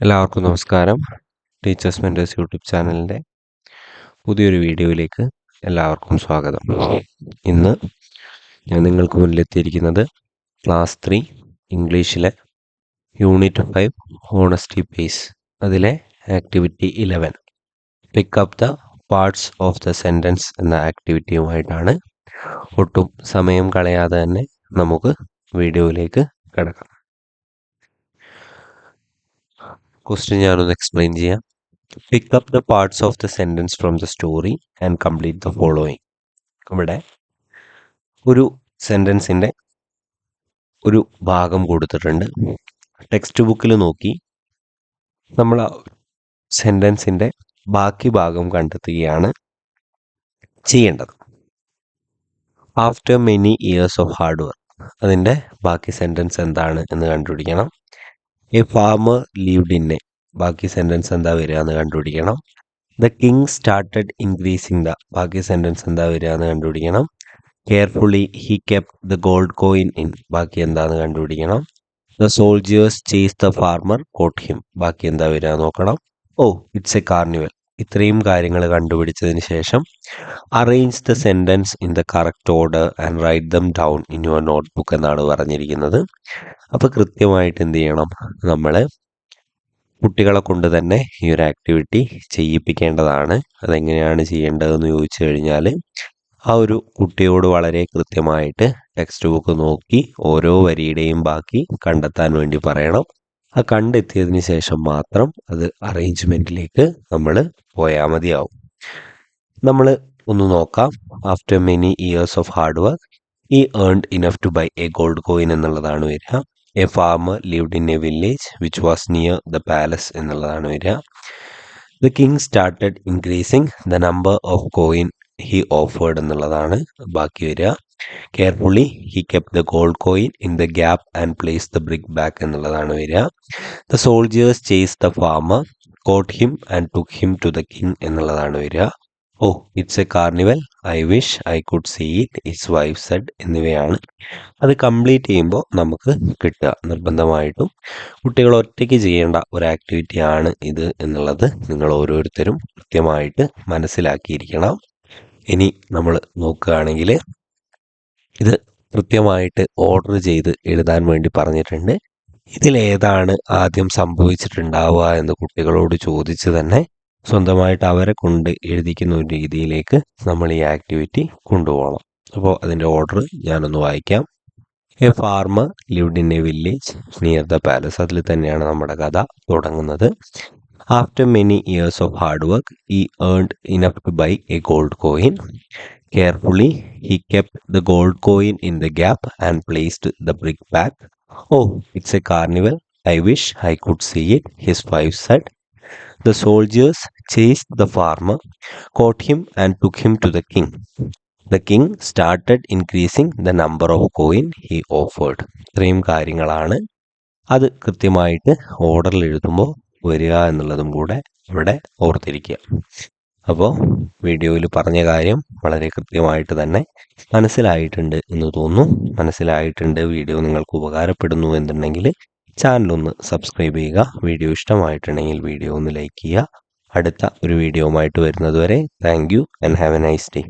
എല്ലാവർക്കും നമസ്കാരം. Teachers mentors YouTube ചാനലിൻ്റെ പുതിയൊരു വീഡിയോയിലേക്ക് എല്ലാവർക്കും സ്വാഗതം. ഇന്ന് ഞാൻ നിങ്ങൾക്ക് മുന്നിലെത്തിയിരിക്കുന്നത് ക്ലാസ് 3 ഇംഗ്ലീഷിലെ യൂണിറ്റ് 5 ഹോണസ്റ്റി പേസ് അതിലെ activity 11 pick up the parts of the sentence എന്ന ആക്ടിവിറ്റിയുമായിട്ടാണ്. ഒട്ടും സമയം കളയാതെ തന്നെ നമുക്ക് വീഡിയോയിലേക്ക് കിടക്കാം. ക്വസ്റ്റ്യൻ ഞാനൊന്ന് എക്സ്പ്ലെയിൻ ചെയ്യാം. Pick up the parts of the sentence from the story and complete the following. ഇവിടെ ഒരു സെൻറ്റൻസിൻ്റെ ഒരു ഭാഗം കൊടുത്തിട്ടുണ്ട്. ടെക്സ്റ്റ് ബുക്കിൽ നോക്കി നമ്മൾ ആ സെൻറ്റൻസിൻ്റെ ബാക്കി ഭാഗം കണ്ടെത്തുകയാണ് ചെയ്യേണ്ടത്. After many years of hard work, അതിൻ്റെ ബാക്കി സെൻറ്റൻസ് എന്താണ് എന്ന് കണ്ടുപിടിക്കണം. A farmer lived in a, ബാക്കി സെൻറ്റൻസ് എന്താ വരിക എന്ന് കണ്ടുപിടിക്കണം. The king started increasing the, ബാക്കി സെൻറ്റൻസ് എന്താ വരിക എന്ന് കണ്ടുപിടിക്കണം. Carefully he kept the gold coin in, ബാക്കി എന്താന്ന് കണ്ടുപിടിക്കണം. The soldiers chase the farmer caught him, ബാക്കി എന്താ വരിക നോക്കണം. Oh it's a carnival. ഇത്രയും കാര്യങ്ങൾ കണ്ടുപിടിച്ചതിന് ശേഷം arrange the sentence in the correct order and write them down in your note book എന്നാണ് പറഞ്ഞിരിക്കുന്നത്. അപ്പോൾ കൃത്യമായിട്ട് എന്ത് ചെയ്യണം, നമ്മൾ കുട്ടികളെ കൊണ്ട് തന്നെ ഈ ഒരു ആക്ടിവിറ്റി ചെയ്യിപ്പിക്കേണ്ടതാണ്. അതെങ്ങനെയാണ് ചെയ്യേണ്ടതെന്ന് ചോദിച്ചു കഴിഞ്ഞാൽ ആ ഒരു കുട്ടിയോട് വളരെ കൃത്യമായിട്ട് ടെക്സ്റ്റ് ബുക്ക് നോക്കി ഓരോ വരിയുടെയും ബാക്കി കണ്ടെത്താൻ വേണ്ടി പറയണം. ആ കണ്ടെത്തിയതിന് ശേഷം മാത്രം അത് അറേഞ്ച്മെൻറ്റിലേക്ക് നമ്മൾ പോയാൽ മതിയാവും. നമ്മൾ ഒന്ന് നോക്കാം. After many years of hard work he earned enough to buy a gold coin എന്നുള്ളതാണ് വരിക. A farmer lived in a village which was near the palace എന്നുള്ളതാണ് വരിക. The king started increasing the number of coin he offered എന്നുള്ളതാണ് ബാക്കി വരിക. Carefully he kept the gold coin in the gap and place the brick back എന്നുള്ളതാണ് വരിക. The soldiers chase the farmer caught him and took him to the king എന്നുള്ളതാണ് വരിക. Oh it's a carnival, I wish I could see it, its wife said എന്നിവയാണ്. അത് complete ചെയ്യുമ്പോൾ നമുക്ക് കിട്ടുക. നിർബന്ധമായിട്ടും കുട്ടികൾ ഒറ്റയ്ക്ക് ചെയ്യേണ്ട ഒരു ആക്ടിവിറ്റിയാണ് ഇത് എന്നുള്ളത് നിങ്ങൾ ഓരോരുത്തരും കൃത്യമായിട്ട് മനസ്സിലാക്കിയിരിക്കണം. ഇനി നമ്മൾ നോക്കുകയാണെങ്കിൽ ഇത് കൃത്യമായിട്ട് ഓർഡർ ചെയ്ത് എഴുതാൻ വേണ്ടി പറഞ്ഞിട്ടുണ്ട്. ഇതിലേതാണ് ആദ്യം സംഭവിച്ചിട്ടുണ്ടാവുക എന്ന് കുട്ടികളോട് ചോദിച്ച് തന്നെ സ്വന്തമായിട്ട് അവരെ കൊണ്ട് എഴുതിക്കുന്ന ഒരു രീതിയിലേക്ക് നമ്മൾ ഈ ആക്ടിവിറ്റി കൊണ്ടുപോകണം. അപ്പോൾ അതിൻ്റെ ഓർഡർ ഞാനൊന്ന് വായിക്കാം. A farmer lived in a village near the palace, അതിൽ തന്നെയാണ് നമ്മുടെ കഥ തുടങ്ങുന്നത്. After many years of hard work he earned enough to buy a gold coin. Carefully he kept the gold coin in the gap and placed the brick back. Oh, it's a carnival, I wish I could see it, his wife said. The soldiers chased the farmer, caught him and took him to the king. The king started increasing the number of coin he offered. ഇത്രയും കാര്യങ്ങളാണ്. അത് കൃത്യമായിട്ട് ഓർഡറിൽ എഴുതുമ്പോൾ വരിക എന്നുള്ളതും കൂടെ ഇവിടെ ഓർത്തിരിക്കുക. അപ്പോൾ വീഡിയോയിൽ പറഞ്ഞ കാര്യം വളരെ കൃത്യമായിട്ട് തന്നെ മനസ്സിലായിട്ടുണ്ട് എന്ന് തോന്നുന്നു. മനസ്സിലായിട്ടുണ്ട്, വീഡിയോ നിങ്ങൾക്ക് ഉപകാരപ്പെടുന്നു എന്നുണ്ടെങ്കിൽ ചാനലൊന്ന് സബ്സ്ക്രൈബ് ചെയ്യുക. വീഡിയോ ഇഷ്ടമായിട്ടുണ്ടെങ്കിൽ വീഡിയോ ഒന്ന് ലൈക്ക് ചെയ്യുക. അടുത്ത ഒരു വീഡിയോയുമായിട്ട് വരുന്നത് വരെ thank you and have A nice day.